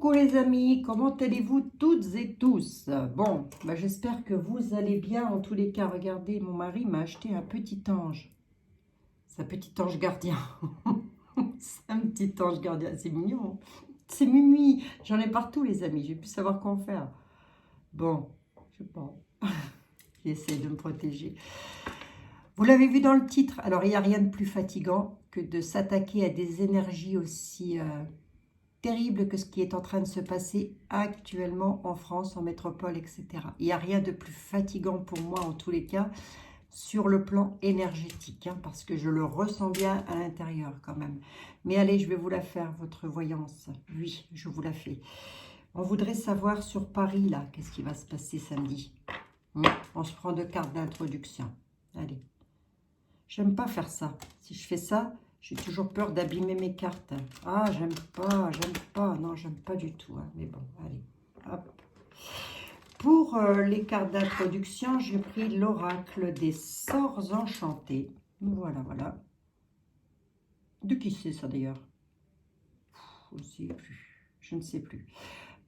Coucou les amis, comment allez-vous toutes et tous? Bon, bah j'espère que vous allez bien. En tous les cas, regardez, mon mari m'a acheté un petit ange. C'est un petit ange gardien. C'est un petit ange gardien, c'est mignon. C'est Mimi, j'en ai partout les amis, j'ai pu savoir quoi en faire. Bon, je sais pas, j'essaie de me protéger. Vous l'avez vu dans le titre, alors il n'y a rien de plus fatigant que de s'attaquer à des énergies aussi... terrible que ce qui est en train de se passer actuellement en France, en métropole, etc. Il n'y a rien de plus fatigant pour moi, en tous les cas, sur le plan énergétique, hein, parce que je le ressens bien à l'intérieur quand même. Mais allez, je vais vous la faire, votre voyance. Oui, je vous la fais. On voudrait savoir sur Paris, là, qu'est-ce qui va se passer samedi. On se prend deux cartes d'introduction. Allez. J'aime pas faire ça. Si je fais ça, j'ai toujours peur d'abîmer mes cartes. Ah, j'aime pas, j'aime pas. Non, j'aime pas du tout. Hein. Mais bon, allez. Hop. Pour les cartes d'introduction, j'ai pris l'oracle des sorts enchantés. Voilà, voilà. De qui c'est ça d'ailleurs? Je ne sais plus. Je ne sais plus.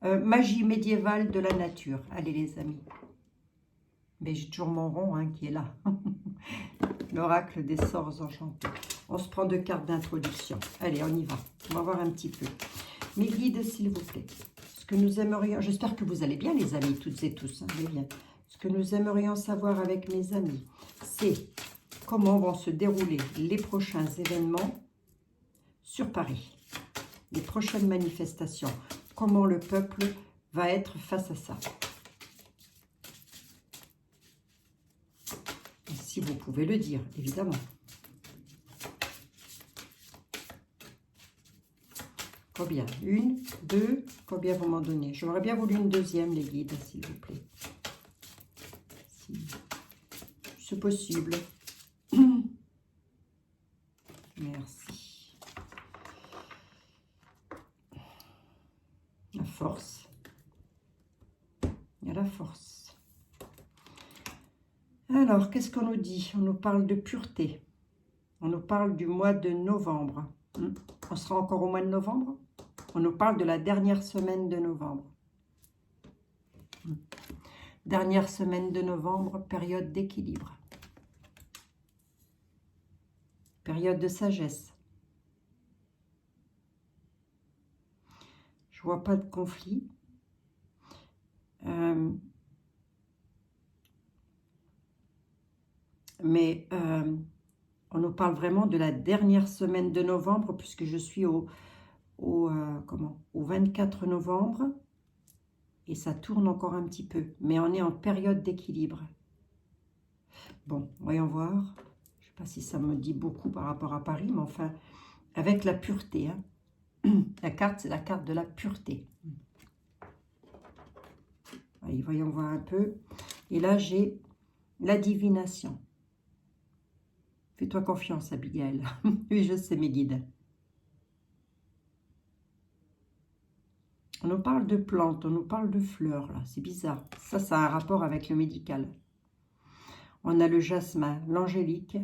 Magie médiévale de la nature. Allez les amis. Mais j'ai toujours mon rond hein, qui est là. L'oracle des sorts enchantés. On se prend deux cartes d'introduction. Allez, on y va. On va voir un petit peu. Mes guides, s'il vous plaît. Ce que nous aimerions... J'espère que vous allez bien, les amis, toutes et tous. Hein, bien. Ce que nous aimerions savoir avec mes amis, c'est comment vont se dérouler les prochains événements sur Paris. Les prochaines manifestations. Comment le peuple va être face à ça. Si vous pouvez le dire, évidemment. Combien? Une, deux, combien vous m'en donnez? J'aurais bien voulu une deuxième, les guides, s'il vous plaît. Si c'est possible. Merci. La force. Il y a la force. Alors, qu'est-ce qu'on nous dit? On nous parle de pureté. On nous parle du mois de novembre. On sera encore au mois de novembre? On nous parle de la dernière semaine de novembre. Dernière semaine de novembre, période d'équilibre. Période de sagesse. Je vois pas de conflit. Mais on nous parle vraiment de la dernière semaine de novembre, puisque je suis au 24 novembre. Et ça tourne encore un petit peu. Mais on est en période d'équilibre. Bon, voyons voir. Je ne sais pas si ça me dit beaucoup par rapport à Paris, mais enfin, avec la pureté. Hein. La carte, c'est la carte de la pureté. Allez, voyons voir un peu. Et là, j'ai la divination. Fais-toi confiance, Abigail. Oui, je sais, mes guides. On nous parle de plantes, on nous parle de fleurs, là. C'est bizarre. Ça a un rapport avec le médical. On a le jasmin, l'angélique.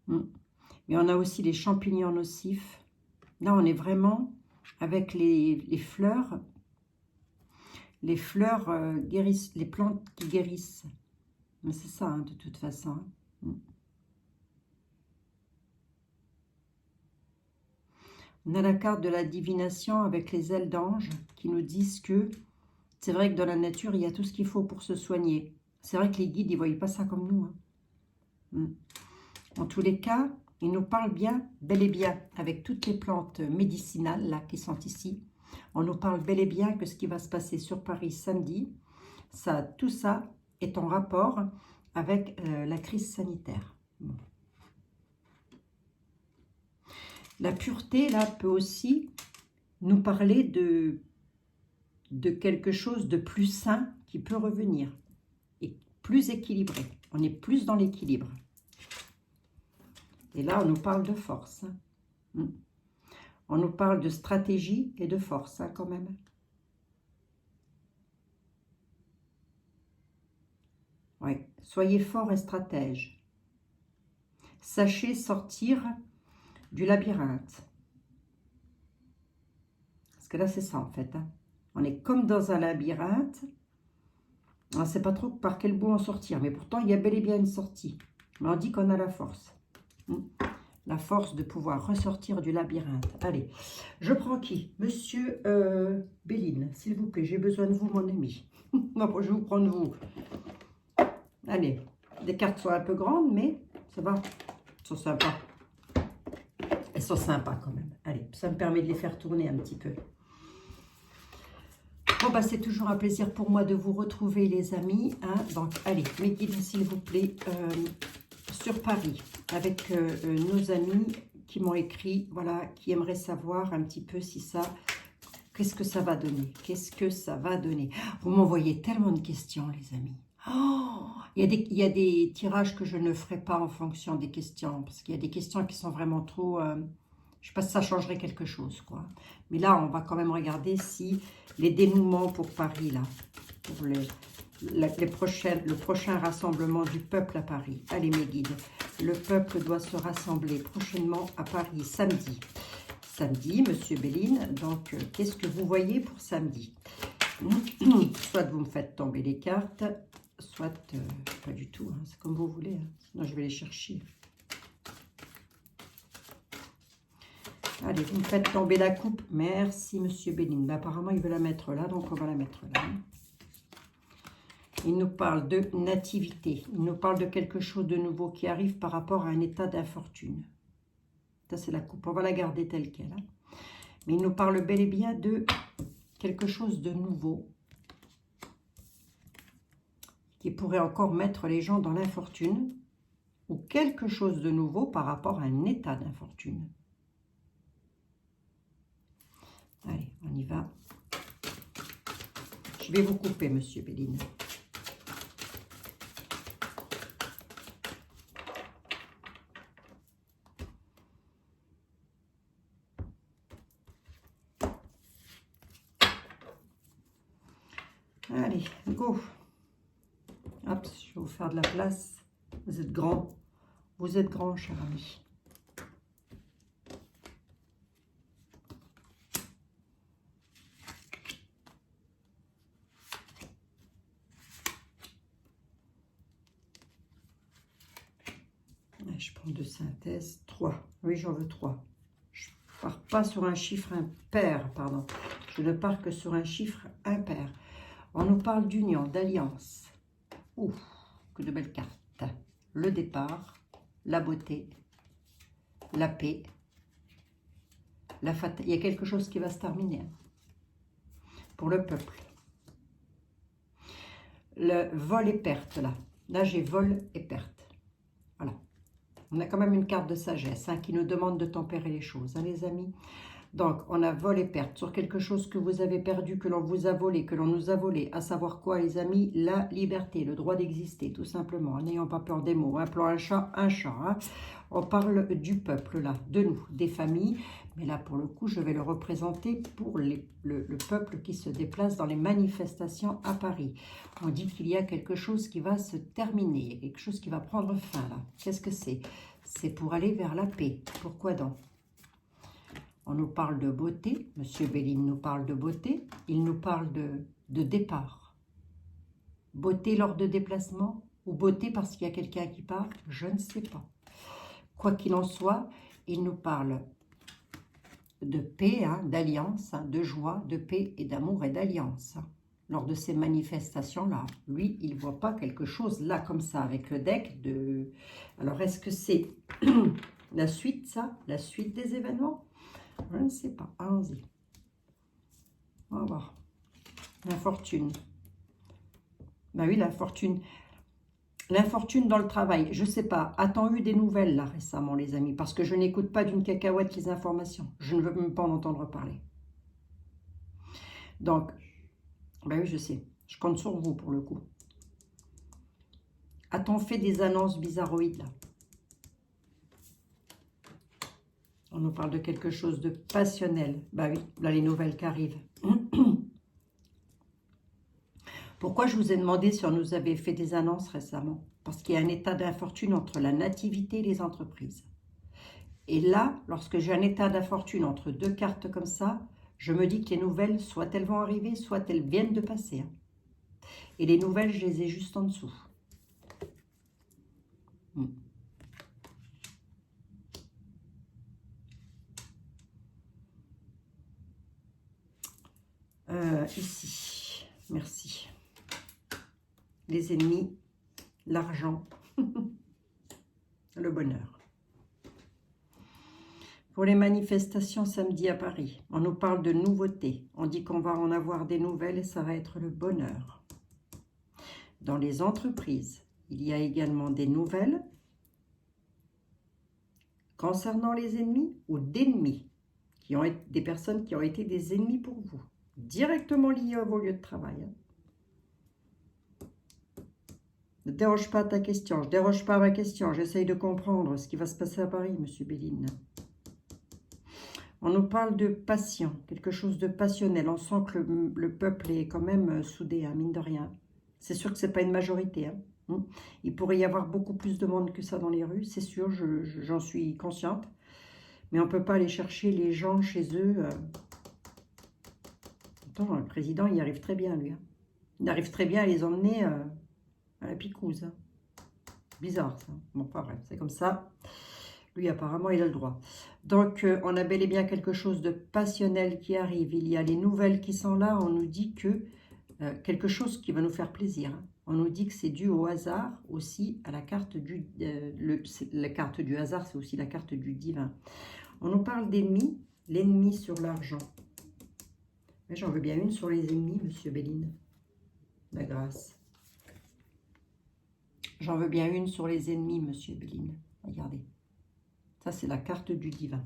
Mais on a aussi les champignons nocifs. Là, on est vraiment avec les fleurs. Les fleurs guérissent, les plantes qui guérissent. Mais c'est ça, hein, de toute façon. On a la carte de la divination avec les ailes d'ange qui nous disent que c'est vrai que dans la nature, il y a tout ce qu'il faut pour se soigner. C'est vrai que les guides, ils ne voyaient pas ça comme nous. Hein. En tous les cas, ils nous parlent bien, bel et bien, avec toutes les plantes médicinales là, qui sont ici. On nous parle bel et bien que ce qui va se passer sur Paris samedi, tout ça est en rapport avec la crise sanitaire. Bon. La pureté, là, peut aussi nous parler de quelque chose de plus sain qui peut revenir et plus équilibré. On est plus dans l'équilibre. Et là, on nous parle de force. Hein. On nous parle de stratégie et de force, hein, quand même. Oui, soyez fort et stratège. Sachez sortir du labyrinthe. que là, c'est ça, en fait. Hein. On est comme dans un labyrinthe. On ne sait pas trop par quel bout en sortir. Mais pourtant, il y a bel et bien une sortie. Mais on dit qu'on a la force. La force de pouvoir ressortir du labyrinthe. Allez, je prends qui? Monsieur Béline, s'il vous plaît. J'ai besoin de vous, mon ami. Non, je vais vous prendre vous. Allez, les cartes sont un peu grandes, mais ça va. Elles sont sympas. Elles sont sympas quand même. Allez, ça me permet de les faire tourner un petit peu. Bon, bah, c'est toujours un plaisir pour moi de vous retrouver, les amis. Hein. Donc, allez, mes guides, s'il vous plaît, sur Paris, avec nos amis qui m'ont écrit, voilà, qui aimeraient savoir un petit peu si ça, qu'est-ce que ça va donner? Qu'est-ce que ça va donner? Vous m'envoyez tellement de questions, les amis. Oh, il y a des tirages que je ne ferai pas en fonction des questions, parce qu'il y a des questions qui sont vraiment trop... je ne sais pas si ça changerait quelque chose, quoi. Mais là, on va quand même regarder si les dénouements pour Paris, là, pour le prochain rassemblement du peuple à Paris. Allez, mes guides, le peuple doit se rassembler prochainement à Paris, samedi. Samedi, Monsieur Béline, donc qu'est-ce que vous voyez pour samedi? Soit vous me faites tomber les cartes, soit pas du tout, hein, c'est comme vous voulez, hein. Sinon je vais les chercher. Allez, vous me faites tomber la coupe. Merci, Monsieur Béline. Ben, apparemment, il veut la mettre là, donc on va la mettre là. Il nous parle de nativité. Il nous parle de quelque chose de nouveau qui arrive par rapport à un état d'infortune. Ça, c'est la coupe. On va la garder telle qu'elle. Hein. Mais il nous parle bel et bien de quelque chose de nouveau qui pourrait encore mettre les gens dans l'infortune ou quelque chose de nouveau par rapport à un état d'infortune. Allez, on y va. Je vais vous couper, Monsieur Béline. Allez, go. Hop, je vais vous faire de la place. Vous êtes grand. Vous êtes grand, cher ami. Je prends de synthèse 3. Oui, j'en veux 3. Je ne pars pas sur un chiffre impair, pardon. Je ne pars que sur un chiffre impair. On nous parle d'union, d'alliance. Ouh, que de belles cartes. Le départ, la beauté, la paix, la fatalité. Il y a quelque chose qui va se terminer. Pour le peuple. Le vol et perte, là. Là, j'ai vol et perte. Voilà. On a quand même une carte de sagesse hein, qui nous demande de tempérer les choses, hein, les amis. Donc, on a vol et perte sur quelque chose que vous avez perdu, que l'on vous a volé, que l'on nous a volé. À savoir quoi, les amis? La liberté, le droit d'exister, tout simplement. En n'ayant pas peur des mots. Appelant un chat, un chat. Hein. On parle du peuple, là, de nous, des familles. Mais là, pour le coup, je vais le représenter pour le peuple qui se déplace dans les manifestations à Paris. On dit qu'il y a quelque chose qui va se terminer. Il y a quelque chose qui va prendre fin, là. Qu'est-ce que c'est? C'est pour aller vers la paix. Pourquoi donc? On nous parle de beauté. Monsieur Béline nous parle de beauté. Il nous parle de départ. Beauté lors de déplacement ou beauté parce qu'il y a quelqu'un qui part? Je ne sais pas. Quoi qu'il en soit, il nous parle de paix, hein, d'alliance, hein, de joie, de paix et d'amour et d'alliance. Hein, lors de ces manifestations-là. Lui, il ne voit pas quelque chose là comme ça avec le deck de... Alors, est-ce que c'est la suite, ça? La suite des événements? Je ne sais pas. Allons-y. On va voir. L'infortune. Ben oui, l'infortune. L'infortune dans le travail. Je ne sais pas. A-t-on eu des nouvelles là récemment, les amis? Parce que je n'écoute pas d'une cacahuète les informations. Je ne veux même pas en entendre parler. Donc, ben oui, je sais. Je compte sur vous pour le coup. A-t-on fait des annonces bizarroïdes là? On nous parle de quelque chose de passionnel. Bah oui, là les nouvelles qui arrivent. Pourquoi je vous ai demandé si on nous avait fait des annonces récemment? Parce qu'il y a un état d'infortune entre la nativité et les entreprises. Et là, lorsque j'ai un état d'infortune entre deux cartes comme ça, Je me dis que les nouvelles, soit elles vont arriver, soit elles viennent de passer. Hein. Et les nouvelles, je les ai juste en dessous. Ici, merci. Les ennemis, l'argent, le bonheur. Pour les manifestations samedi à Paris, on nous parle de nouveautés. On dit qu'on va en avoir des nouvelles et ça va être le bonheur. Dans les entreprises, il y a également des nouvelles concernant les ennemis ou d'ennemis, qui ont été des personnes qui ont été des ennemis pour vous, directement liés à vos lieux de travail. Hein. Ne déroge pas à ta question, je ne déroge pas à ma question, j'essaye de comprendre ce qui va se passer à Paris, Monsieur Béline. On nous parle de passion, quelque chose de passionnel. On sent que le peuple est quand même soudé, hein, mine de rien. C'est sûr que ce n'est pas une majorité. Hein. Il pourrait y avoir beaucoup plus de monde que ça dans les rues, c'est sûr, j'en suis consciente. Mais on ne peut pas aller chercher les gens chez eux. Attends, le président, il arrive très bien, lui. Hein. Il arrive très bien à les emmener à la picouse. Hein. Bizarre, ça. Bon, pas vrai, c'est comme ça. Lui, apparemment, il a le droit. Donc, on a bel et bien quelque chose de passionnel qui arrive. Il y a les nouvelles qui sont là. On nous dit que quelque chose qui va nous faire plaisir. Hein. On nous dit que c'est dû au hasard aussi à la carte du... la carte du hasard, c'est aussi la carte du divin. On nous parle d'ennemis. L'ennemi sur l'argent. Mais j'en veux bien une sur les ennemis, Monsieur Béline. La grâce. J'en veux bien une sur les ennemis, Monsieur Béline. Regardez. Ça, c'est la carte du divin.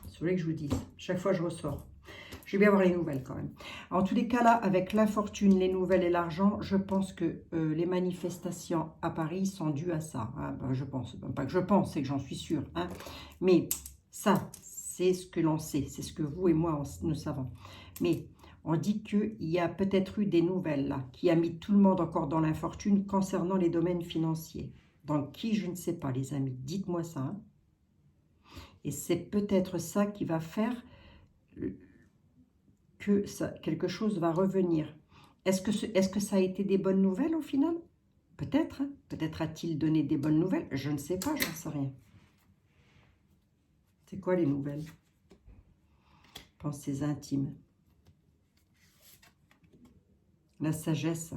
Si vous voulez que je vous dise. Chaque fois, je ressors. Je vais bien avoir les nouvelles quand même. En tous les cas, là, avec l'infortune, les nouvelles et l'argent, je pense que les manifestations à Paris sont dues à ça. Hein. Ben, je pense. Pas que je pense, c'est que j'en suis sûre. Hein. Mais ça, c'est ce que l'on sait. C'est ce que vous et moi, nous savons. Mais on dit qu'il y a peut-être eu des nouvelles là, qui a mis tout le monde encore dans l'infortune concernant les domaines financiers. Donc, qui, je ne sais pas, les amis. Dites-moi ça. Hein. Et c'est peut-être ça qui va faire que ça, quelque chose va revenir. Est-ce que ça a été des bonnes nouvelles au final? Peut-être. Hein. Peut-être a-t-il donné des bonnes nouvelles. Je ne sais pas, j'en sais rien. C'est quoi les nouvelles? Pensées intimes. La sagesse.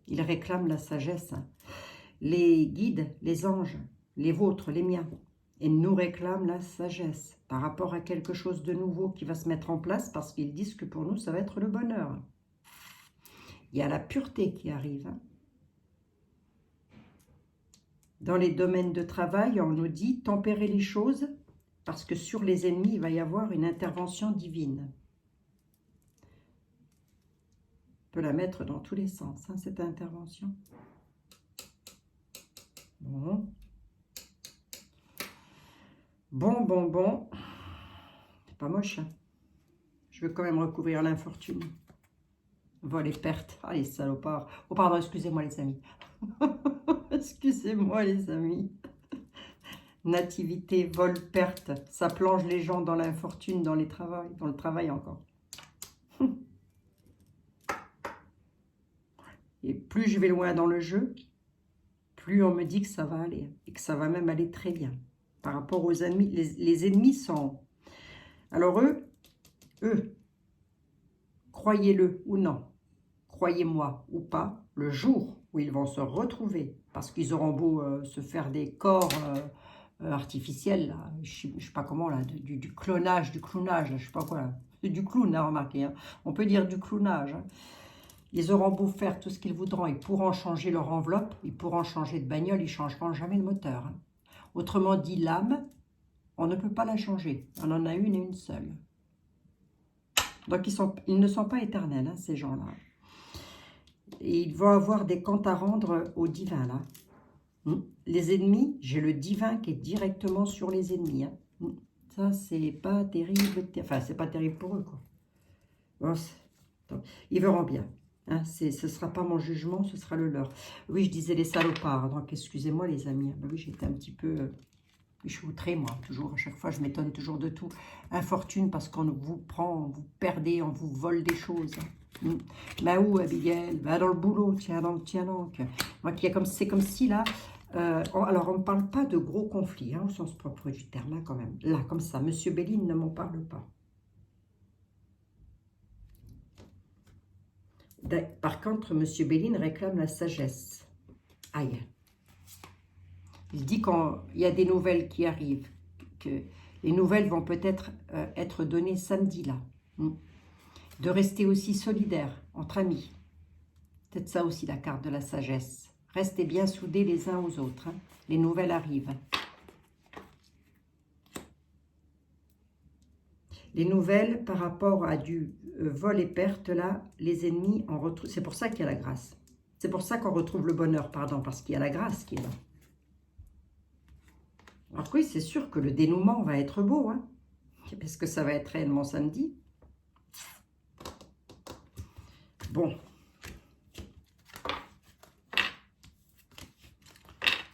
Il réclame la sagesse. Les guides, les anges, les vôtres, les miens, et nous réclament la sagesse par rapport à quelque chose de nouveau qui va se mettre en place parce qu'ils disent que pour nous, ça va être le bonheur. Il y a la pureté qui arrive. Hein. Dans les domaines de travail, on nous dit tempérer les choses parce que sur les ennemis, il va y avoir une intervention divine. On peut la mettre dans tous les sens, hein, cette intervention. Bon. Bon. C'est pas moche. Hein. Je veux quand même recouvrir l'infortune. Vol et perte. Ah, les salopards. Oh, pardon, excusez-moi, les amis. Excusez-moi, les amis. Nativité, vol, perte. Ça plonge les gens dans l'infortune, dans le travail encore. Et plus je vais loin dans le jeu, plus on me dit que ça va aller. Et que ça va même aller très bien. Par rapport aux ennemis. Les ennemis sont... Alors eux, croyez-le ou non, croyez-moi ou pas, le jour où ils vont se retrouver, parce qu'ils auront beau se faire des corps artificiels, là, je ne sais pas comment, là, du clonage, du clownage, là, je ne sais pas quoi, c'est du clown, là, remarquez, hein. On peut dire du clownage. Hein. Ils auront beau faire tout ce qu'ils voudront, ils pourront changer leur enveloppe, ils pourront changer de bagnole, ils ne changeront jamais le moteur. Hein. Autrement dit, l'âme, on ne peut pas la changer, on en a une et une seule. Donc, ils ne sont pas éternels, hein, ces gens-là. Et ils vont avoir des comptes à rendre au divin, là. Les ennemis, j'ai le divin qui est directement sur les ennemis. Hein. Ça, c'est pas terrible. Enfin, c'est pas terrible pour eux, quoi. Bon, ils verront bien. Hein, ce ne sera pas mon jugement, ce sera le leur. Oui, je disais les salopards. Donc, excusez-moi, les amis. Ben oui, j'étais un petit peu... Je suis outrée, moi, toujours. À chaque fois, je m'étonne toujours de tout. Infortune, parce qu'on vous prend, on vous perdez, on vous vole des choses. Bah où, Abigail? Bah dans le boulot, tiens donc, tiens donc. Moi, c'est comme si là... alors, on ne parle pas de gros conflits, hein, au sens propre du terme, hein, quand même. Là, comme ça, Monsieur Béline ne m'en parle pas. Par contre, Monsieur Béline réclame la sagesse. Aïe. Il dit qu'il y a des nouvelles qui arrivent, que les nouvelles vont peut-être être données samedi, là. De rester aussi solidaires, entre amis. Peut-être ça aussi, la carte de la sagesse. Restez bien soudés les uns aux autres. Hein. Les nouvelles arrivent. Les nouvelles par rapport à du vol et perte, là, les ennemis en retrouvent. C'est pour ça qu'il y a la grâce. C'est pour ça qu'on retrouve le bonheur, pardon, parce qu'il y a la grâce qui est là. Alors oui, c'est sûr que le dénouement va être beau, hein, parce que ça va être réellement samedi. Bon.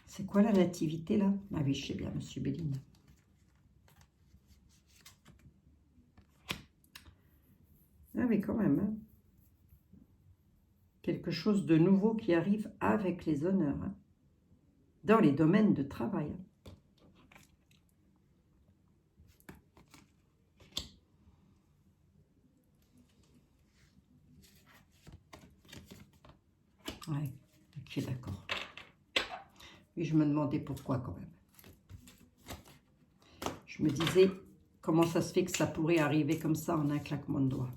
C'est quoi la nativité, là? Ah oui, je sais bien, Monsieur Béline. Ah mais quand même, hein. Quelque chose de nouveau qui arrive avec les honneurs, hein, dans les domaines de travail. Ouais, ok, d'accord. Et je me demandais pourquoi quand même. Je me disais, comment ça se fait que ça pourrait arriver comme ça en un claquement de doigts.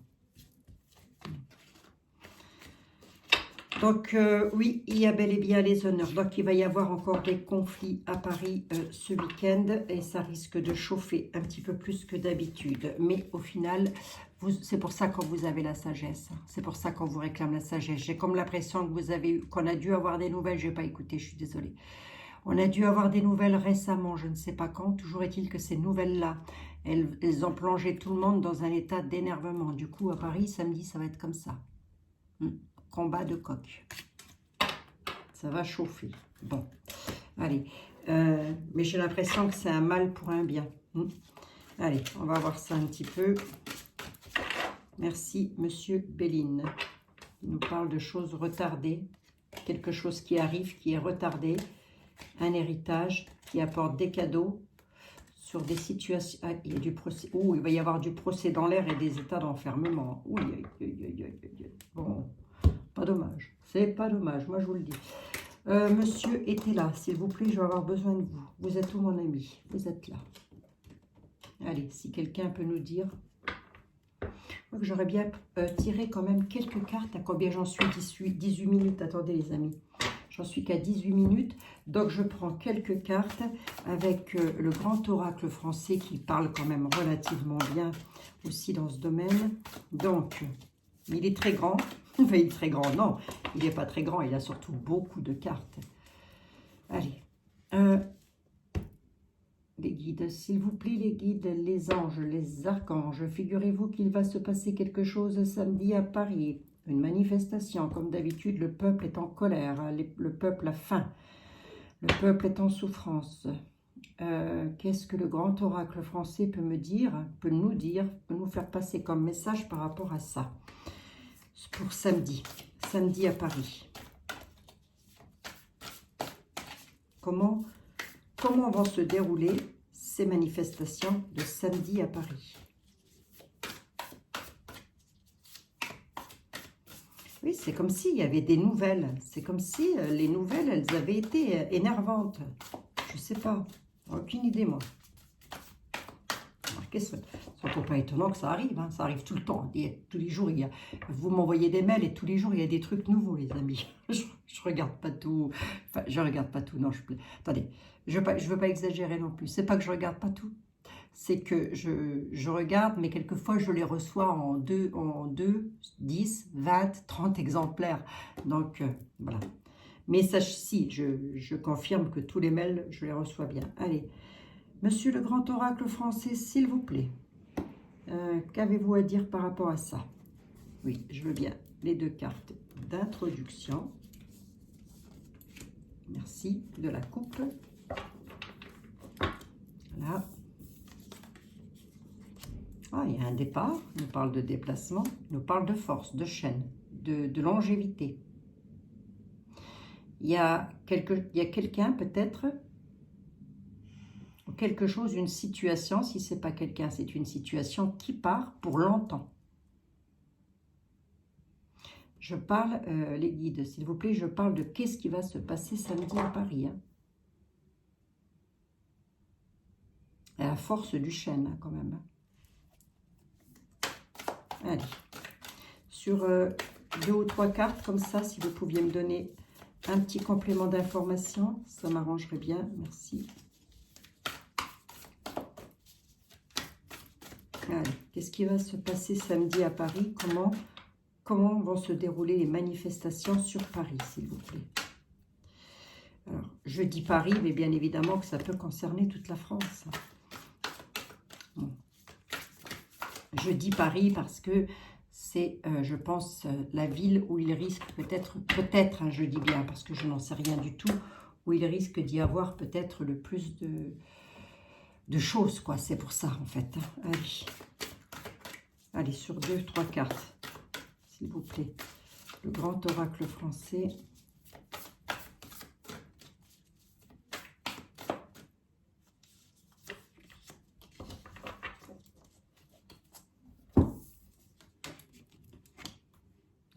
Donc, oui, il y a bel et bien les honneurs. Donc, il va y avoir encore des conflits à Paris ce week-end. Et ça risque de chauffer un petit peu plus que d'habitude. Mais au final, c'est pour ça qu'on vous avez la sagesse. C'est pour ça qu'on vous réclame la sagesse. J'ai comme l'impression que qu'on a dû avoir des nouvelles. Je n'ai pas écouté, je suis désolée. On a dû avoir des nouvelles récemment, je ne sais pas quand. Toujours est-il que ces nouvelles-là, elles ont plongé tout le monde dans un état d'énervement. Du coup, à Paris, samedi, ça va être comme ça. Combat de coq. Ça va chauffer. Bon, allez. Mais j'ai l'impression que c'est un mal pour un bien. Allez, on va voir ça un petit peu. Merci, Monsieur Béline. Il nous parle de choses retardées. Quelque chose qui arrive, qui est retardé. Un héritage qui apporte des cadeaux sur des situations... Ah, il y a du procès. Ouh, il va y avoir du procès dans l'air et des états d'enfermement. Oui, bon... Pas dommage, c'est pas dommage, moi je vous le dis. Monsieur était là, s'il vous plaît, je vais avoir besoin de vous. Vous êtes où mon ami? Vous êtes là. Allez, si quelqu'un peut nous dire. J'aurais bien tiré quand même quelques cartes. À combien j'en suis? 18 minutes, attendez les amis. J'en suis qu'à 18 minutes. Donc je prends quelques cartes avec le grand oracle français qui parle quand même relativement bien aussi dans ce domaine. Donc, il est très grand. Enfin, il est très grand, non, il n'est pas très grand, il a surtout beaucoup de cartes. Allez, les guides, s'il vous plaît, les guides, les anges, les archanges, figurez-vous qu'il va se passer quelque chose samedi à Paris, une manifestation, comme d'habitude, le peuple est en colère, hein, le peuple a faim, le peuple est en souffrance. Qu'est-ce que le grand oracle français peut me dire, peut nous faire passer comme message par rapport à ça? Pour samedi à Paris. Comment vont se dérouler ces manifestations de samedi à Paris? Oui, c'est comme s'il y avait des nouvelles. C'est comme si les nouvelles, elles avaient été énervantes. Je ne sais pas. Aucune idée, moi. Remarquez, c'est surtout pas étonnant que ça arrive, hein. Ça arrive tout le temps. Tous les jours, vous m'envoyez des mails et tous les jours, il y a des trucs nouveaux, les amis. Je regarde pas tout. Enfin, je regarde pas tout. Non, attendez, je veux pas exagérer non plus. C'est pas que je regarde pas tout. C'est que je regarde, mais quelquefois, je les reçois en 2, 10, 20, 30 exemplaires. Donc, voilà. Mais si, je confirme que tous les mails, je les reçois bien. Allez. Monsieur le grand oracle français, s'il vous plaît, qu'avez-vous à dire par rapport à ça? Oui, je veux bien les deux cartes d'introduction. Merci, de la coupe. Voilà. Ah, il y a un départ, il nous parle de déplacement, il nous parle de force, de chaîne, de longévité. Il y a quelqu'un peut-être, ou quelque chose, une situation, si ce n'est pas quelqu'un, c'est une situation qui part pour longtemps. Je parle, les guides, s'il vous plaît, je parle de qu'est-ce qui va se passer samedi à Paris. Hein. À la force du chêne, hein, quand même. Allez. Sur 2 ou 3 cartes, comme ça, si vous pouviez me donner un petit complément d'information, ça m'arrangerait bien. Merci. Allez. Qu'est-ce qui va se passer samedi à Paris? Comment vont se dérouler les manifestations sur Paris, s'il vous plaît? Alors, je dis Paris, mais bien évidemment que ça peut concerner toute la France. Bon. Je dis Paris parce que c'est, je pense, la ville où il risque peut-être, hein, je dis bien, parce que je n'en sais rien du tout, où il risque d'y avoir peut-être le plus de choses, quoi. C'est pour ça, en fait. Hein. Allez. Allez, sur 2, 3 cartes, s'il vous plaît. Le grand oracle français.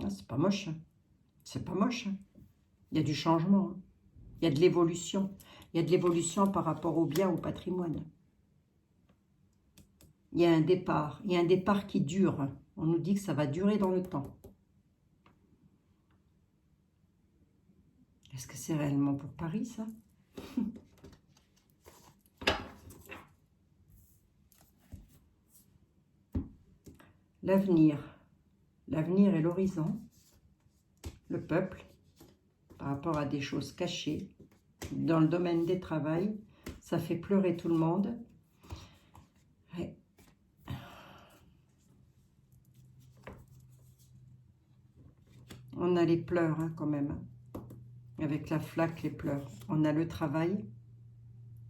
Ah, c'est pas moche. Hein. C'est pas moche. Hein. Il y a du changement. Hein. Il y a de l'évolution. Il y a de l'évolution par rapport au bien, au patrimoine. Il y a un départ. Il y a un départ qui dure. On nous dit que ça va durer dans le temps. Est-ce que c'est réellement pour Paris, ça? L'avenir. L'avenir et l'horizon. Le peuple. Par rapport à des choses cachées. Dans le domaine des travails. Ça fait pleurer tout le monde. Ouais. On a les pleurs, hein, quand même. Avec la flaque, les pleurs. On a le travail.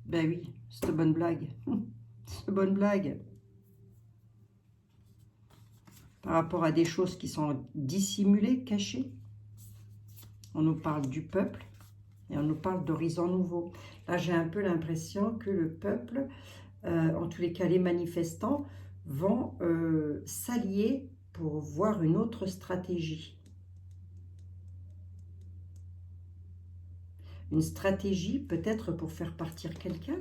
Ben oui, c'est une bonne blague. C'est une bonne blague. Par rapport à des choses qui sont dissimulées, cachées. On nous parle du peuple et on nous parle d'horizons nouveaux. Là, j'ai un peu l'impression que le peuple, en tous les cas les manifestants, vont s'allier pour voir une autre stratégie. Une stratégie peut-être pour faire partir quelqu'un.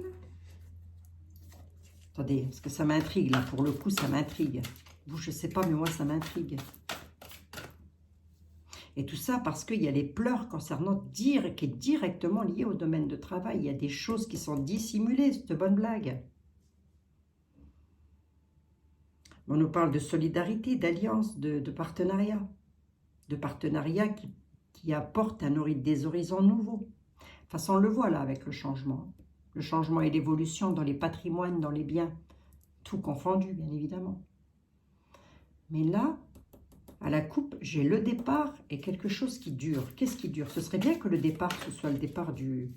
Attendez, parce que ça m'intrigue là, pour le coup ça m'intrigue. Vous, je ne sais pas, mais moi ça m'intrigue. Et tout ça parce qu'il y a les pleurs concernant qui est directement lié au domaine de travail. Il y a des choses qui sont dissimulées, cette bonne blague. On nous parle de solidarité, d'alliance, de partenariat. De partenariat qui apporte des horizons nouveaux. De toute façon, on le voit là avec le changement. Le changement et l'évolution dans les patrimoines, dans les biens. Tout confondu, bien évidemment. Mais là, à la coupe, j'ai le départ et quelque chose qui dure. Qu'est-ce qui dure? Ce serait bien que le départ, ce soit le départ du...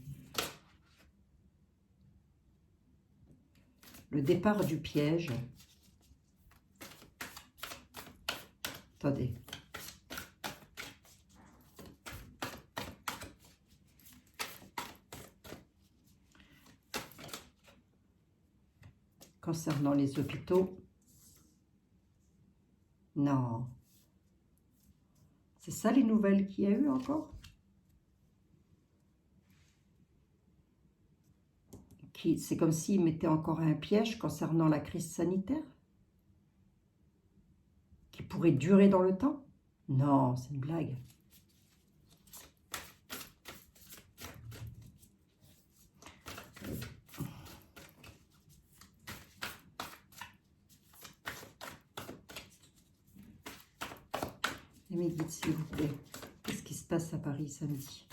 Le départ du piège. Attendez. Concernant les hôpitaux, non. C'est ça les nouvelles qu'il y a eu encore? C'est comme s'ils mettaient encore un piège concernant la crise sanitaire? Qui pourrait durer dans le temps? Non, c'est une blague. Et mes guides, s'il vous plaît, qu'est-ce qui se passe à Paris samedi?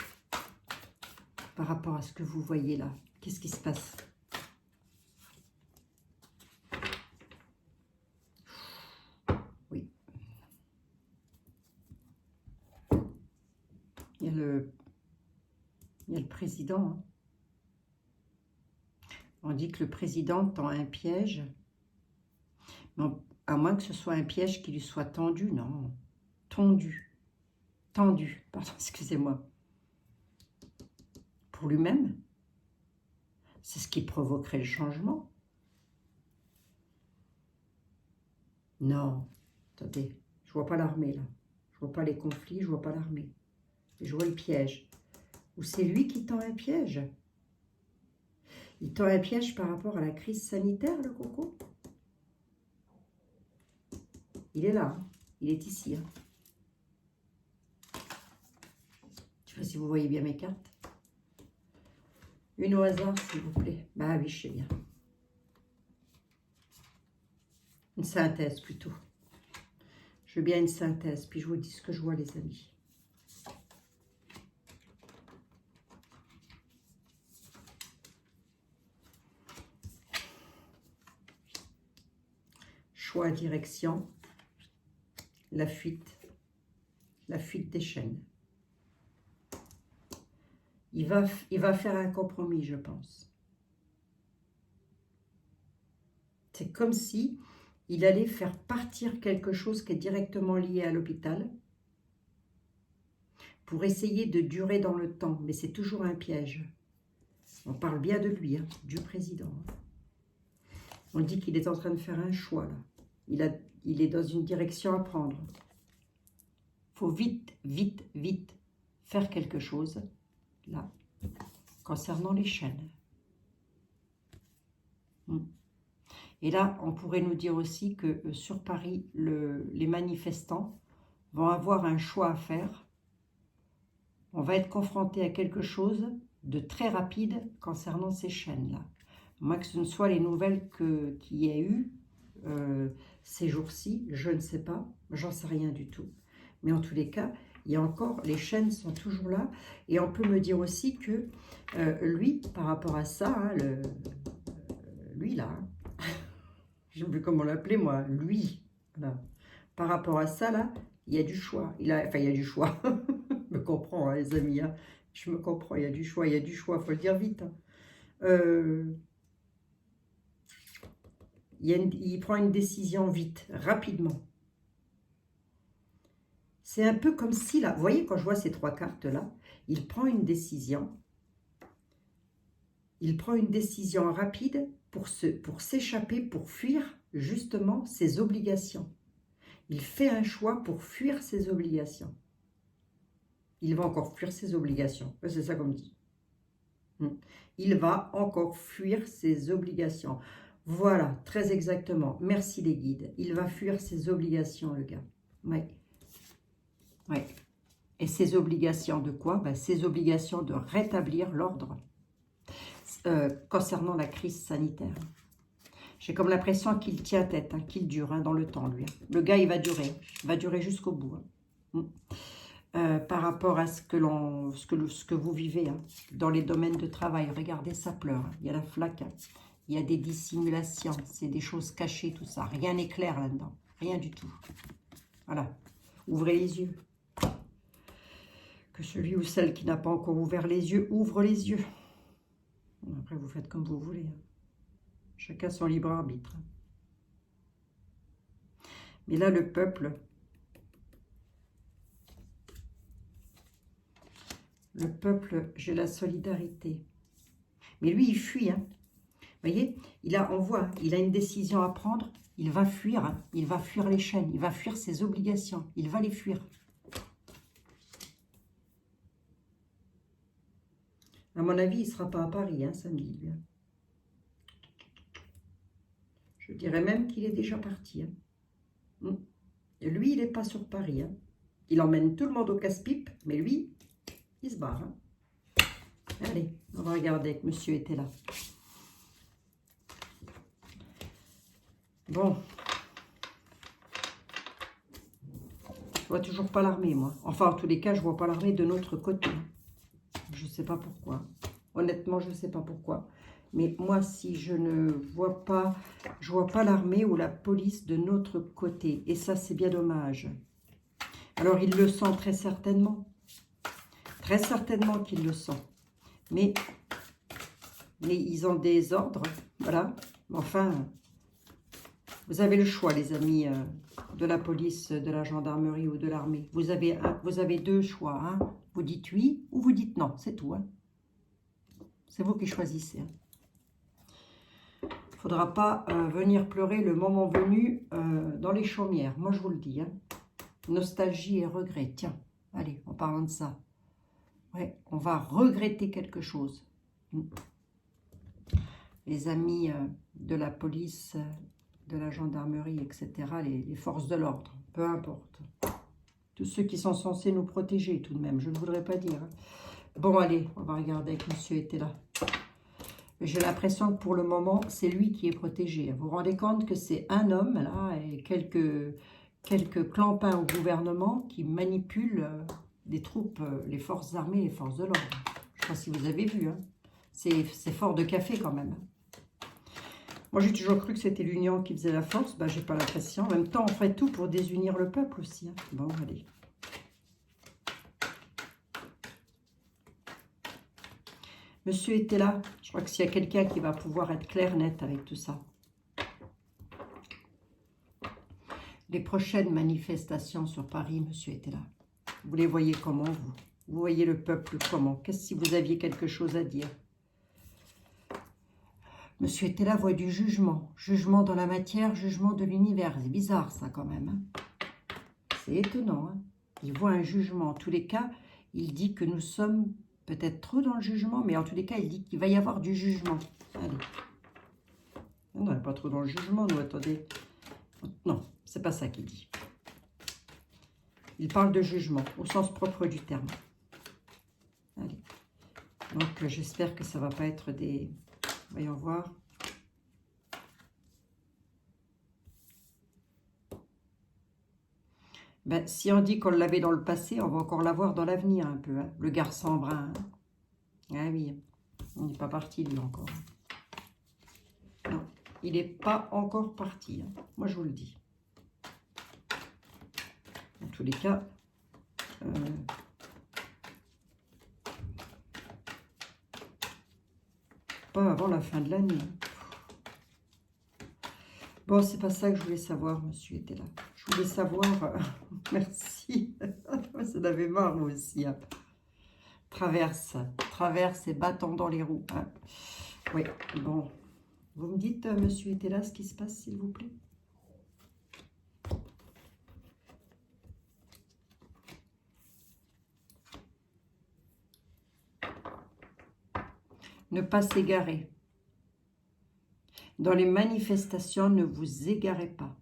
Par rapport à ce que vous voyez là, qu'est-ce qui se passe? Oui. Il y a le président. Hein. On dit que le président tend un piège. Non, à moins que ce soit un piège qui lui soit tendu, non. Tendu. Tendu, pardon, excusez-moi. Pour lui-même. C'est ce qui provoquerait le changement. Non, attendez, je vois pas l'armée là. Je vois pas les conflits, je vois pas l'armée. Je vois le piège. Ou c'est lui qui tend un piège. Il tend un piège par rapport à la crise sanitaire, le coco. Il est là, hein. Il est ici. Hein. Je ne sais pas si vous voyez bien mes cartes. Une au hasard, s'il vous plaît. Bah oui, je sais bien. Une synthèse, plutôt. Je veux bien une synthèse, puis je vous dis ce que je vois, les amis. Choix, direction, la fuite des chaînes. Il va faire un compromis, je pense. C'est comme si il allait faire partir quelque chose qui est directement lié à l'hôpital pour essayer de durer dans le temps. Mais c'est toujours un piège. On parle bien de lui, hein, du président. On dit qu'il est en train de faire un choix, là. Il est dans une direction à prendre. Il faut vite, vite, vite faire quelque chose, là, concernant les chaînes. Et là, on pourrait nous dire aussi que sur Paris, les manifestants vont avoir un choix à faire. On va être confronté à quelque chose de très rapide concernant ces chaînes-là. Moi, que ce ne soit les nouvelles qu'il y a eu ces jours-ci, je ne sais pas, j'en sais rien du tout. Mais en tous les cas, il y a encore, les chaînes sont toujours là. Et on peut me dire aussi que lui, par rapport à ça, hein, lui là, je ne sais plus comment l'appeler moi, lui, voilà. Par rapport à ça là, il y a du choix. Il y a du choix. Je me comprends, hein, les amis. Hein. Je me comprends, il y a du choix, il faut le dire vite. Hein. Il prend une décision vite, rapidement. C'est un peu comme si, là, vous voyez, quand je vois ces trois cartes-là, il prend une décision. Il prend une décision rapide pour s'échapper, pour fuir justement ses obligations. Il fait un choix pour fuir ses obligations. Il va encore fuir ses obligations. C'est ça qu'on me dit. Il va encore fuir ses obligations. Voilà, très exactement. Merci les guides. Il va fuir ses obligations, le gars. Oui. Oui. Et ses obligations de quoi? Ben, ses obligations de rétablir l'ordre concernant la crise sanitaire. J'ai comme l'impression qu'il tient tête, hein, qu'il dure dans le temps, lui. Le gars, il va durer jusqu'au bout. Par rapport à ce que vous vivez hein, dans les domaines de travail. Regardez, ça pleure. Hein. Il y a la flaque. Hein. Il y a des dissimulations. C'est des choses cachées, tout ça. Rien n'est clair là-dedans. Rien du tout. Voilà. Ouvrez les yeux. Que celui ou celle qui n'a pas encore ouvert les yeux, ouvre les yeux. Après, vous faites comme vous voulez. Hein. Chacun son libre arbitre. Mais là, le peuple... Le peuple, j'ai la solidarité. Mais lui, il fuit. Hein. Vous voyez, on voit, il a une décision à prendre. Il va fuir. Hein. Il va fuir les chaînes. Il va fuir ses obligations. Il va les fuir. À mon avis, il ne sera pas à Paris, hein, samedi. Lui, hein. Je dirais même qu'il est déjà parti. Hein. Et lui, il n'est pas sur Paris. Hein. Il emmène tout le monde au casse-pipe, mais lui... Il se barre. Hein. Allez, on va regarder que monsieur était là. Bon. Je vois toujours pas l'armée, moi. Enfin, en tous les cas, je vois pas l'armée de notre côté. Je sais pas pourquoi. Honnêtement, je sais pas pourquoi. Mais moi, si je ne vois pas... Je vois pas l'armée ou la police de notre côté. Et ça, c'est bien dommage. Alors, il le sent très certainement. Très certainement qu'ils le sont. Mais Mais ils ont des ordres, voilà. Enfin, vous avez le choix, les amis de la police, de la gendarmerie ou de l'armée. Vous avez deux choix. Hein. Vous dites oui ou vous dites non, c'est tout. Hein. C'est vous qui choisissez. Il ne faudra pas venir pleurer le moment venu dans les chaumières. Moi, je vous le dis. Hein. Nostalgie et regret. Tiens, allez, en parlant de ça. Ouais, on va regretter quelque chose. Les amis de la police, de la gendarmerie, etc., les forces de l'ordre, peu importe. Tous ceux qui sont censés nous protéger tout de même, je ne voudrais pas dire. Bon, allez, on va regarder avec Monsieur était là. J'ai l'impression que pour le moment, c'est lui qui est protégé. Vous vous rendez compte que c'est un homme, là, et quelques clampins au gouvernement qui manipulent des troupes, les forces armées, les forces de l'ordre. Je ne sais pas si vous avez vu, hein. C'est fort de café quand même. Moi, j'ai toujours cru que c'était l'union qui faisait la force. Ben, j'ai pas l'impression. En même temps, on ferait tout pour désunir le peuple aussi. Hein. Bon, allez. Monsieur était là. Je crois que s'il y a quelqu'un qui va pouvoir être clair, net avec tout ça. Les prochaines manifestations sur Paris, monsieur était là. Vous les voyez comment, vous? Vous voyez le peuple comment? Qu'est-ce si vous aviez quelque chose à dire? Monsieur était là, voit du jugement. Jugement dans la matière, jugement de l'univers. C'est bizarre, ça, quand même. Hein. C'est étonnant. Hein. Il voit un jugement. En tous les cas, il dit que nous sommes peut-être trop dans le jugement, mais en tous les cas, il dit qu'il va y avoir du jugement. Allez. On n'est pas trop dans le jugement, nous, attendez. Non, c'est pas ça qu'il dit. Il parle de jugement, au sens propre du terme. Allez. Donc, j'espère que ça ne va pas être des... Voyons voir. Ben, si on dit qu'on l'avait dans le passé, on va encore l'avoir dans l'avenir un peu. Hein. Le garçon brun. Hein. Ah oui, il n'est pas parti lui encore. Non, il n'est pas encore parti. Hein. Moi, je vous le dis. En tous les cas... pas avant la fin de l'année. Bon, c'est pas ça que je voulais savoir, monsieur était là. Je voulais savoir... merci. Ça en avait marre, moi aussi. Hein. Traverse et bâton dans les roues. Hein. Oui, bon. Vous me dites, monsieur était là, ce qui se passe, s'il vous plaît? Ne pas s'égarer. Dans les manifestations, ne vous égarez pas.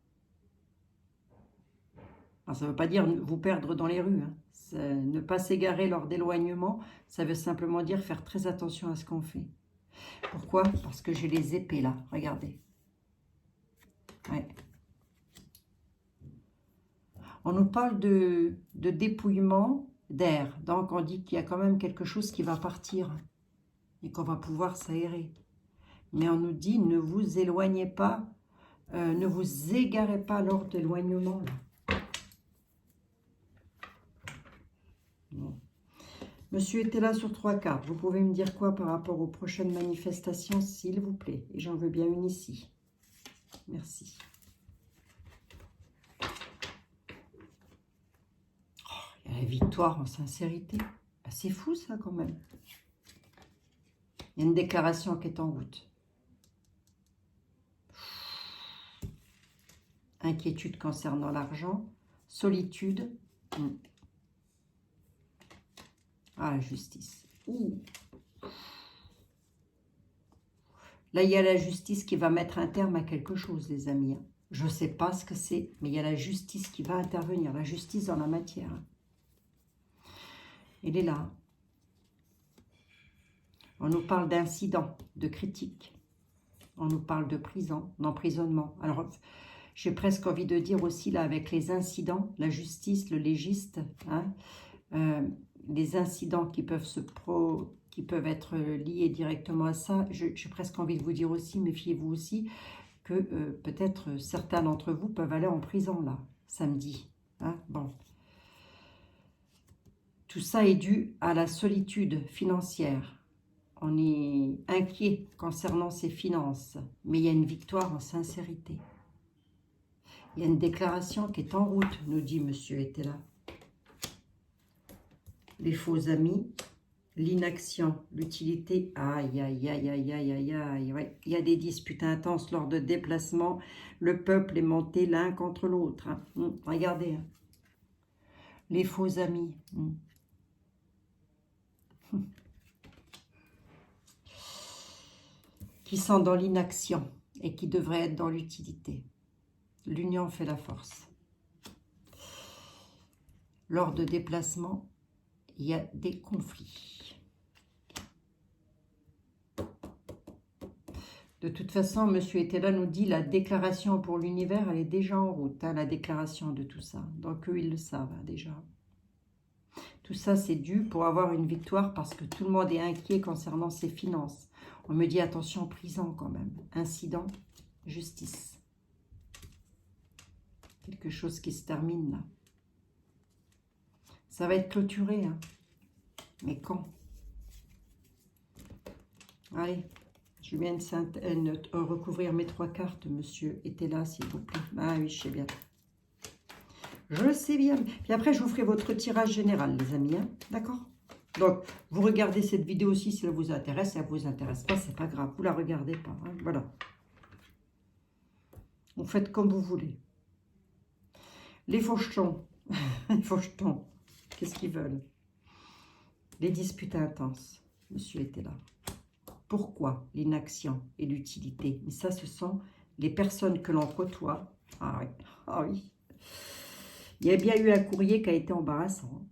Alors, ça ne veut pas dire vous perdre dans les rues. Hein. Ne pas s'égarer lors d'éloignement, ça veut simplement dire faire très attention à ce qu'on fait. Pourquoi? Parce que j'ai les épées là, regardez. Ouais. On nous parle de dépouillement d'air. Donc, on dit qu'il y a quand même quelque chose qui va partir. Et qu'on va pouvoir s'aérer. Mais on nous dit, ne vous éloignez pas, ne vous égarez pas lors d'éloignement. Bon. Monsieur était là sur 3 cartes. Vous pouvez me dire quoi par rapport aux prochaines manifestations, s'il vous plaît? Et j'en veux bien une ici. Merci. Oh, il y a la victoire en sincérité. Ben, c'est fou ça quand même. Il y a une déclaration qui est en route. Inquiétude concernant l'argent. Solitude. Ah, la justice. Ouh. Là, il y a la justice qui va mettre un terme à quelque chose, les amis. Je ne sais pas ce que c'est, mais il y a la justice qui va intervenir. La justice dans la matière. Elle est là. On nous parle d'incidents, de critiques. On nous parle de prison, d'emprisonnement. Alors, j'ai presque envie de dire aussi, là, avec les incidents, la justice, le légiste, hein, les incidents qui peuvent être liés directement à ça, j'ai presque envie de vous dire aussi, méfiez-vous aussi, que peut-être certains d'entre vous peuvent aller en prison, là, samedi. Hein, bon. Tout ça est dû à la solitude financière. On est inquiet concernant ses finances, mais il y a une victoire en sincérité. Il y a une déclaration qui est en route, nous dit Monsieur était là. Les faux amis, l'inaction, l'utilité. Aïe, aïe, aïe, aïe, aïe, aïe, aïe. Ouais. Il y a des disputes intenses lors de déplacements. Le peuple est monté l'un contre l'autre. Hein. Regardez. Hein. Les faux amis. Qui sont dans l'inaction et qui devraient être dans l'utilité. L'union fait la force. Lors de déplacements, il y a des conflits. De toute façon, Monsieur Etela nous dit la déclaration pour l'univers, elle est déjà en route, hein, la déclaration de tout ça. Donc eux, ils le savent hein, déjà. Tout ça, c'est dû pour avoir une victoire parce que tout le monde est inquiet concernant ses finances. On me dit attention, prison quand même. Incident, justice. Quelque chose qui se termine là. Ça va être clôturé. Hein. Mais quand? Allez, je viens de recouvrir mes 3 cartes. Monsieur était là, s'il vous plaît. Ah oui, je sais bien. Je sais bien. Puis après, je vous ferai votre tirage général, les amis. Hein. D'accord? Donc, vous regardez cette vidéo aussi si elle vous intéresse. Si elle ne vous intéresse pas, c'est pas grave. Vous ne la regardez pas. Hein. Voilà. Vous faites comme vous voulez. Les fauchetons. Les fauchetons. Qu'est-ce qu'ils veulent? Les disputes intenses. Monsieur était là. Pourquoi l'inaction et l'utilité? Mais ça, ce sont les personnes que l'on côtoie. Ah oui. Ah oui. Il y a bien eu un courrier qui a été embarrassant.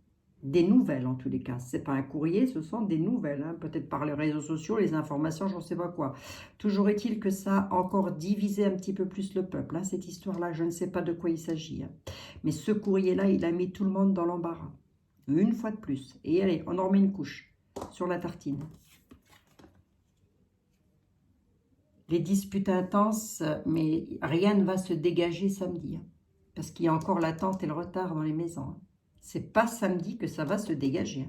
Des nouvelles, en tous les cas. Ce n'est pas un courrier, ce sont des nouvelles. Hein. Peut-être par les réseaux sociaux, les informations, je ne sais pas quoi. Toujours est-il que ça a encore divisé un petit peu plus le peuple. Hein, cette histoire-là, je ne sais pas de quoi il s'agit. Hein. Mais ce courrier-là, il a mis tout le monde dans l'embarras. Une fois de plus. Et allez, on en remet une couche sur la tartine. Les disputes intenses, mais rien ne va se dégager samedi. Hein, parce qu'il y a encore l'attente et le retard dans les maisons. Hein. C'est pas samedi que ça va se dégager.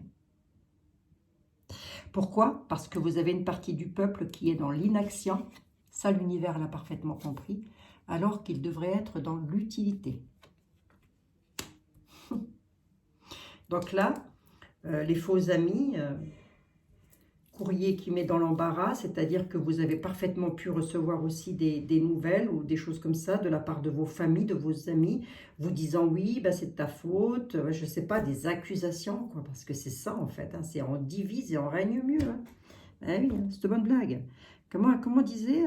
Pourquoi? Parce que vous avez une partie du peuple qui est dans l'inaction. Ça, l'univers l'a parfaitement compris. Alors qu'il devrait être dans l'utilité. Donc là, les faux amis, courrier qui met dans l'embarras, c'est-à-dire que vous avez parfaitement pu recevoir aussi des nouvelles ou des choses comme ça de la part de vos familles, de vos amis, vous disant oui, bah, c'est de ta faute, je ne sais pas, des accusations, quoi, parce que c'est ça en fait, hein, c'est on divise et on règne mieux. Hein. Ah oui, hein, c'est une bonne blague. Comment disait,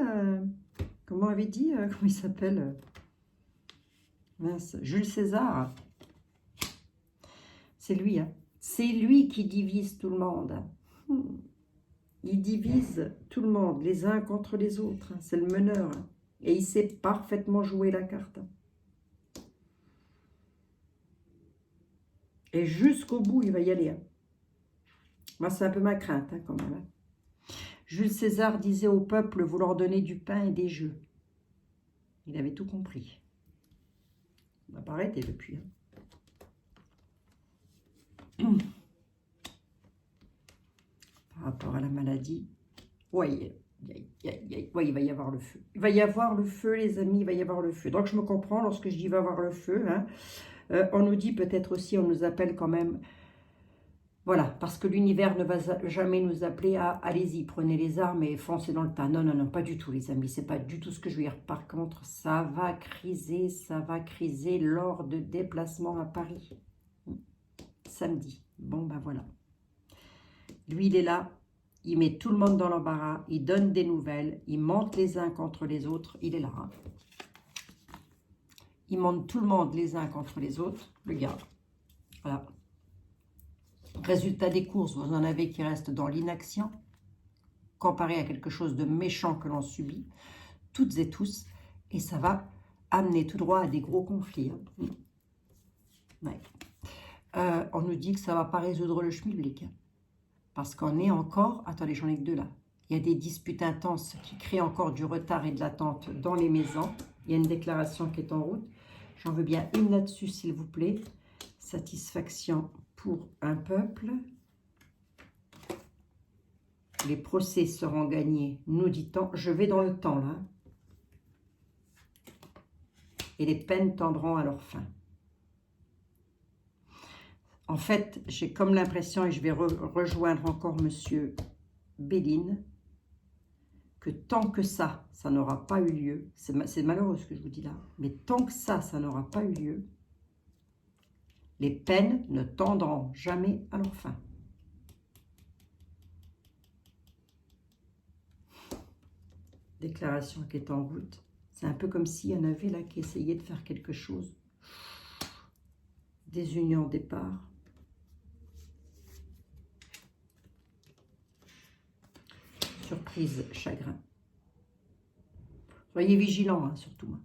comment avait dit, comment il s'appelle mince, Jules César. C'est lui, hein. C'est lui qui divise tout le monde. Il divise tout le monde, les uns contre les autres. C'est le meneur. Et il sait parfaitement jouer la carte. Et jusqu'au bout, il va y aller. Moi, c'est un peu ma crainte, quand même. Jules César disait au peuple, vous leur donnez du pain et des jeux. Il avait tout compris. On n'a pas arrêté depuis. Par rapport à la maladie. Oui, il va y avoir le feu. Il va y avoir le feu, les amis, il va y avoir le feu. Donc, je me comprends lorsque je dis il va y avoir le feu. Hein. On nous dit peut-être aussi, on nous appelle quand même. Voilà, parce que l'univers ne va jamais nous appeler à allez-y, prenez les armes et foncez dans le tas. Non, non, non, pas du tout, les amis. C'est pas du tout ce que je veux dire. Par contre, ça va criser lors de déplacements à Paris. Samedi. Bon, ben voilà. Lui, il est là. Il met tout le monde dans l'embarras. Il donne des nouvelles. Il monte les uns contre les autres. Il est là. Hein. Il monte tout le monde les uns contre les autres. Le gars. Voilà. Résultat des courses, vous en avez qui restent dans l'inaction, comparé à quelque chose de méchant que l'on subit, toutes et tous, et ça va amener tout droit à des gros conflits. Hein. Ouais. On nous dit que ça ne va pas résoudre le schmilblick, parce qu'on est encore, attendez, j'en ai que deux là, il y a des disputes intenses qui créent encore du retard et de l'attente dans les maisons, il y a une déclaration qui est en route, j'en veux bien une là-dessus s'il vous plaît, satisfaction pour un peuple. Les procès seront gagnés, nous dit-on. Je vais dans le temps, là. Et les peines tendront à leur fin. En fait, j'ai comme l'impression, et je vais rejoindre encore Monsieur Béline, que tant que ça n'aura pas eu lieu, c'est malheureux ce que je vous dis là, mais tant que ça n'aura pas eu lieu, les peines ne tendront jamais à leur fin. Déclaration qui est en route. C'est un peu comme s'il y en avait là qui essayaient de faire quelque chose. Des unions au départ. Surprise, chagrin. Soyez vigilants, hein, surtout.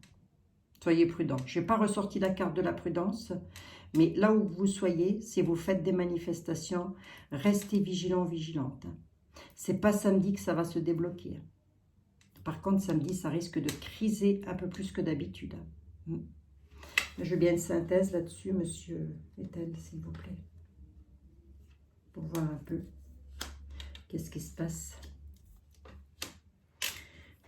Soyez prudents. Je n'ai pas ressorti la carte de la prudence, mais là où vous soyez, si vous faites des manifestations, restez vigilants, vigilantes. C'est pas samedi que ça va se débloquer. Par contre, samedi, ça risque de criser un peu plus que d'habitude. Je veux bien une synthèse là-dessus, monsieur Ethel, s'il vous plaît. Pour voir un peu qu'est-ce qui se passe.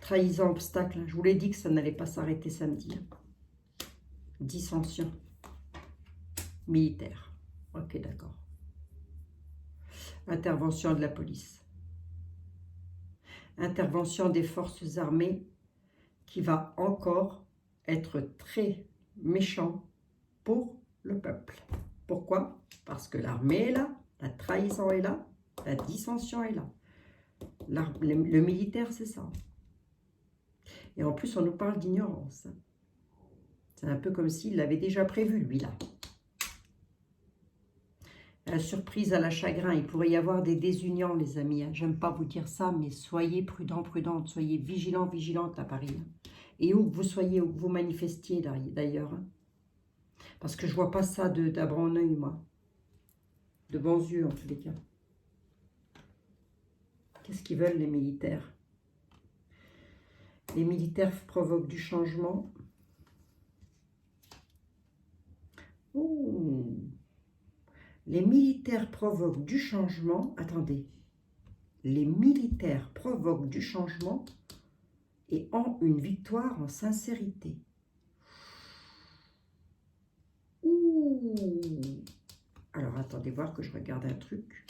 Trahison, obstacle. Je vous l'ai dit que ça n'allait pas s'arrêter samedi. Dissension. Militaire. Ok, d'accord. Intervention de la police. Intervention des forces armées qui va encore être très méchant pour le peuple. Pourquoi? Parce que l'armée est là, la trahison est là, la dissension est là. Le militaire, c'est ça. Et en plus, on nous parle d'ignorance. C'est un peu comme s'il l'avait déjà prévu, lui, là. La surprise à la chagrin, il pourrait y avoir des désunions, les amis. J'aime pas vous dire ça, mais soyez prudents, prudentes. Soyez vigilants, vigilantes à Paris. Et où que vous soyez, où que vous manifestiez, d'ailleurs. Parce que je vois pas ça d'un bon oeil, moi. De bons yeux, en tous les cas. Qu'est-ce qu'ils veulent, les militaires? Les militaires provoquent du changement. Oh! Les militaires provoquent du changement. Attendez. Les militaires provoquent du changement et ont une victoire en sincérité. Ouh! Alors, attendez voir que je regarde un truc.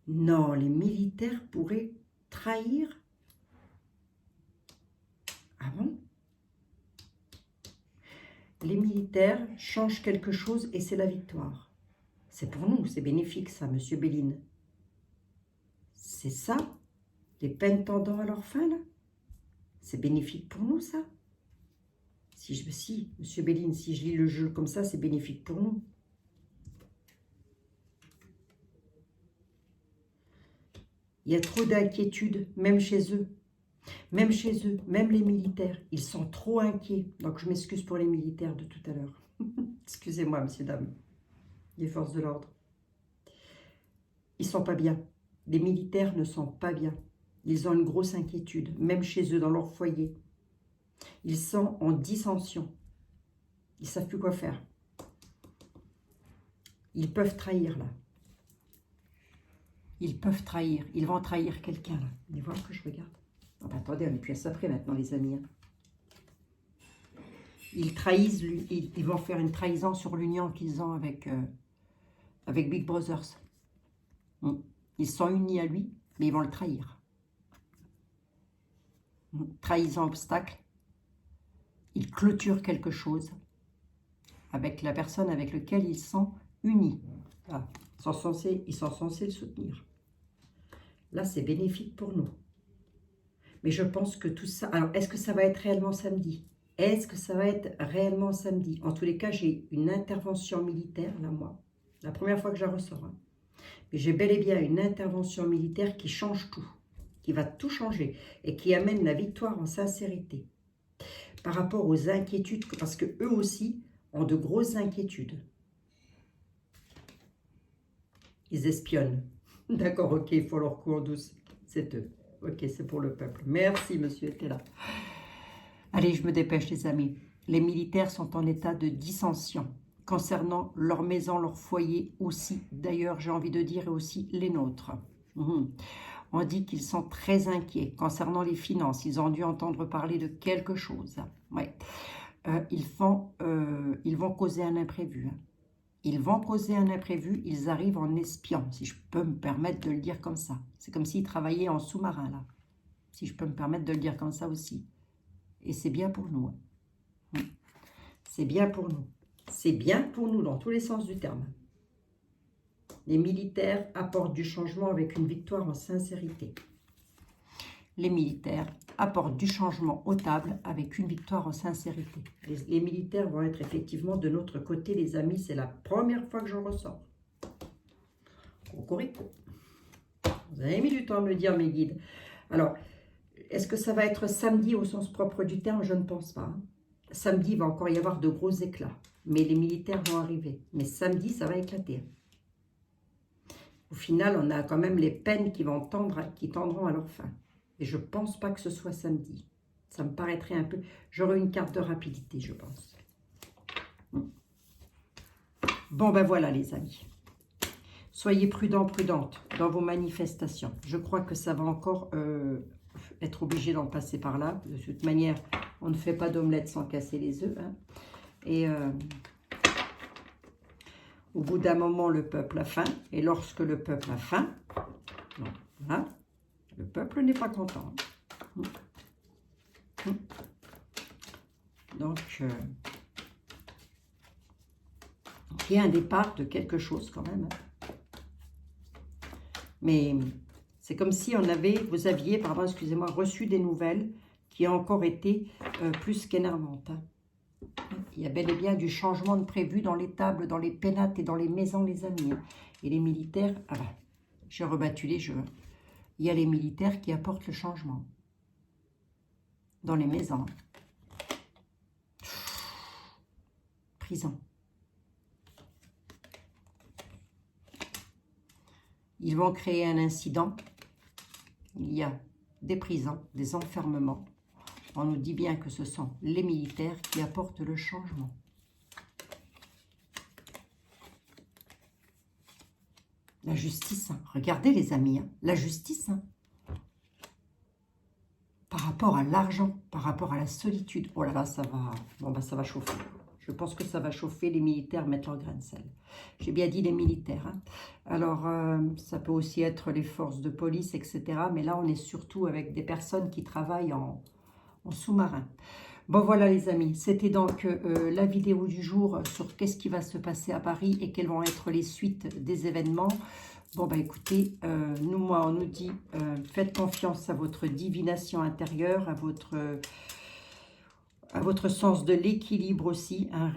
Non, les militaires pourraient trahir. Ah bon? Les militaires changent quelque chose et c'est la victoire. C'est pour nous, c'est bénéfique ça, monsieur Béline. C'est ça, les peines tendant à leur fin, là. C'est bénéfique pour nous, ça. Si, monsieur Béline, si je lis le jeu comme ça, c'est bénéfique pour nous. Il y a trop d'inquiétude, même chez eux. Même chez eux, même les militaires, ils sont trop inquiets. Donc, je m'excuse pour les militaires de tout à l'heure. Excusez-moi, messieurs, dames, les forces de l'ordre. Ils sont pas bien. Les militaires ne sont pas bien. Ils ont une grosse inquiétude, même chez eux, dans leur foyer. Ils sont en dissension. Ils ne savent plus quoi faire. Ils peuvent trahir, là. Ils peuvent trahir. Ils vont trahir quelqu'un, là. Allez voir que je regarde. Oh, bah, attendez, on est plus à ça près maintenant, les amis. Ils trahissent, ils vont faire une trahison sur l'union qu'ils ont avec Big Brothers. Ils sont unis à lui, mais ils vont le trahir. Trahison, obstacle. Ils clôturent quelque chose avec la personne avec laquelle ils sont unis. Voilà. Ils sont censés le soutenir. Là, c'est bénéfique pour nous. Mais je pense que tout ça... Alors, est-ce que ça va être réellement samedi? Est-ce que ça va être réellement samedi? En tous les cas, j'ai une intervention militaire, là, moi. La première fois que je la ressors. Hein. Mais j'ai bel et bien une intervention militaire qui change tout. Qui va tout changer. Et qui amène la victoire en sincérité. Par rapport aux inquiétudes, parce qu'eux aussi ont de grosses inquiétudes. Ils espionnent. D'accord, ok, il faut leur coup en douce. C'est eux. Ok, c'est pour le peuple. Merci, monsieur était là. Allez, je me dépêche, les amis. Les militaires sont en état de dissension. concernant leur maison, leur foyer aussi. D'ailleurs, j'ai envie de dire aussi les nôtres. On dit qu'ils sont très inquiets concernant les finances. Ils ont dû entendre parler de quelque chose. Ouais. Ils vont causer un imprévu. Ils vont causer un imprévu. Ils arrivent en espion, si je peux me permettre de le dire comme ça. C'est comme s'ils travaillaient en sous-marin, là. Si je peux me permettre de le dire comme ça aussi. Et c'est bien pour nous. C'est bien pour nous. C'est bien pour nous dans tous les sens du terme. Les militaires apportent du changement avec une victoire en sincérité. Les militaires apportent du changement aux tables avec une victoire en sincérité. Les militaires vont être effectivement de notre côté, les amis. C'est la première fois que j'en ressors. Cocorico. Vous avez mis du temps à me le dire, mes guides. Alors, est-ce que ça va être samedi au sens propre du terme? Je ne pense pas. Samedi, il va encore y avoir de gros éclats. Mais les militaires vont arriver. Mais samedi, ça va éclater. Au final, on a quand même les peines qui tendront à leur fin. Et je ne pense pas que ce soit samedi. Ça me paraîtrait un peu... J'aurai une carte de rapidité, je pense. Bon, ben voilà, les amis. Soyez prudents, prudentes dans vos manifestations. Je crois que ça va encore être obligé d'en passer par là. De toute manière, on ne fait pas d'omelette sans casser les œufs. Hein. Et au bout d'un moment, le peuple a faim. Et lorsque le peuple a faim, voilà, le peuple n'est pas content. Donc, il y a un départ de quelque chose quand même. Mais c'est comme si vous aviez, pardon, excusez-moi, reçu des nouvelles qui ont encore été plus qu'énervantes. Hein. Il y a bel et bien du changement de prévu dans les tables, dans les pénates et dans les maisons, les amis. Hein. Et les militaires, ah ben, j'ai rebattu les jeux. Il y a les militaires qui apportent le changement dans les maisons. Prison. Ils vont créer un incident. Il y a des prisons, des enfermements. On nous dit bien que ce sont les militaires qui apportent le changement. La justice, hein. Regardez les amis, hein. La justice, hein. Par rapport à l'argent, par rapport à la solitude. Oh là là, ça va, bon, ben, ça va chauffer. Je pense que ça va chauffer. Les militaires mettent leur grain de sel. J'ai bien dit les militaires. Hein. Alors, ça peut aussi être les forces de police, etc. Mais là, on est surtout avec des personnes qui travaillent en sous-marin. Bon, voilà les amis. C'était donc la vidéo du jour sur qu'est-ce qui va se passer à Paris et quelles vont être les suites des événements. Bon, bah écoutez, on nous dit, faites confiance à votre divination intérieure, à votre sens de l'équilibre aussi. Hein,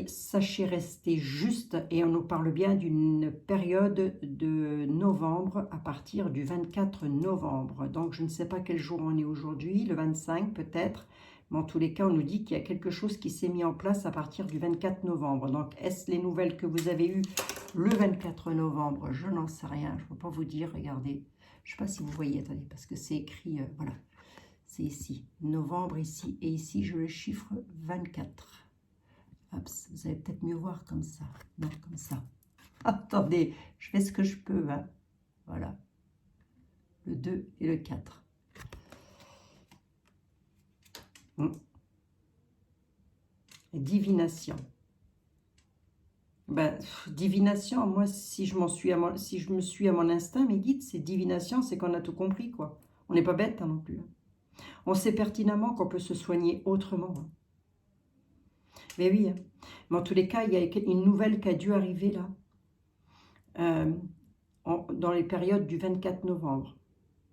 sachez rester juste et on nous parle bien d'une période de novembre à partir du 24 novembre. Donc, je ne sais pas quel jour on est aujourd'hui, le 25 peut-être. Mais en tous les cas, on nous dit qu'il y a quelque chose qui s'est mis en place à partir du 24 novembre. Donc, est-ce les nouvelles que vous avez eues le 24 novembre? Je n'en sais rien. Je ne peux pas vous dire. Regardez. Je ne sais pas si vous voyez. Attendez, parce que c'est écrit. Voilà. C'est ici. Novembre, ici. Et ici, je le chiffre 24. Hop, vous allez peut-être mieux voir comme ça. Non, comme ça. Attendez, je fais ce que je peux. Hein. Voilà. Le 2 et le 4. Divination. Ben, divination, moi, si je me suis à mon instinct, mes guides, c'est divination, c'est qu'on a tout compris, quoi. On n'est pas bête hein, non plus. On sait pertinemment qu'on peut se soigner autrement. Hein. Mais oui, hein. Mais en tous les cas, il y a une nouvelle qui a dû arriver là, dans les périodes du 24 novembre.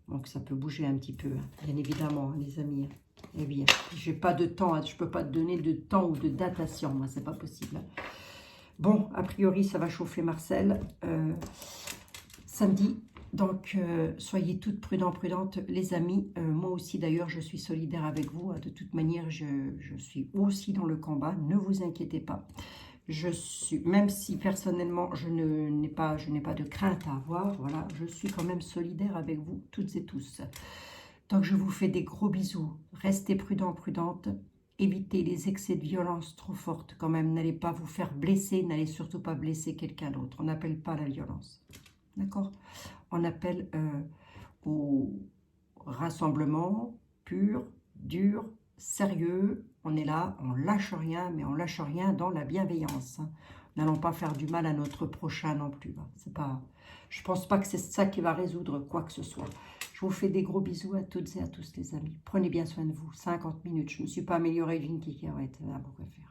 Donc ça peut bouger un petit peu, hein, bien évidemment, hein, les amis. Hein. Eh bien, j'ai pas de temps, hein, je peux pas te donner de temps ou de datation, moi, c'est pas possible. Hein. Bon, a priori, ça va chauffer Marcel. Samedi, donc soyez toutes prudentes, les amis. Moi aussi, d'ailleurs, je suis solidaire avec vous. Hein. De toute manière, je suis aussi dans le combat. Ne vous inquiétez pas. Même si personnellement, je n'ai pas de crainte à avoir, voilà, je suis quand même solidaire avec vous, toutes et tous. Donc, je vous fais des gros bisous. Restez prudentes. évitez les excès de violence trop fortes quand même. N'allez pas vous faire blesser, n'allez surtout pas blesser quelqu'un d'autre. On n'appelle pas la violence. D'accord? On appelle au rassemblement pur, dur, sérieux. On est là, on lâche rien, mais on lâche rien dans la bienveillance. N'allons pas faire du mal à notre prochain non plus. C'est pas, je pense pas que c'est ça qui va résoudre quoi que ce soit. Je vous fais des gros bisous à toutes et à tous les amis. Prenez bien soin de vous. 50 minutes. Je ne me suis pas améliorée d'une cacahuète. Pourquoi faire?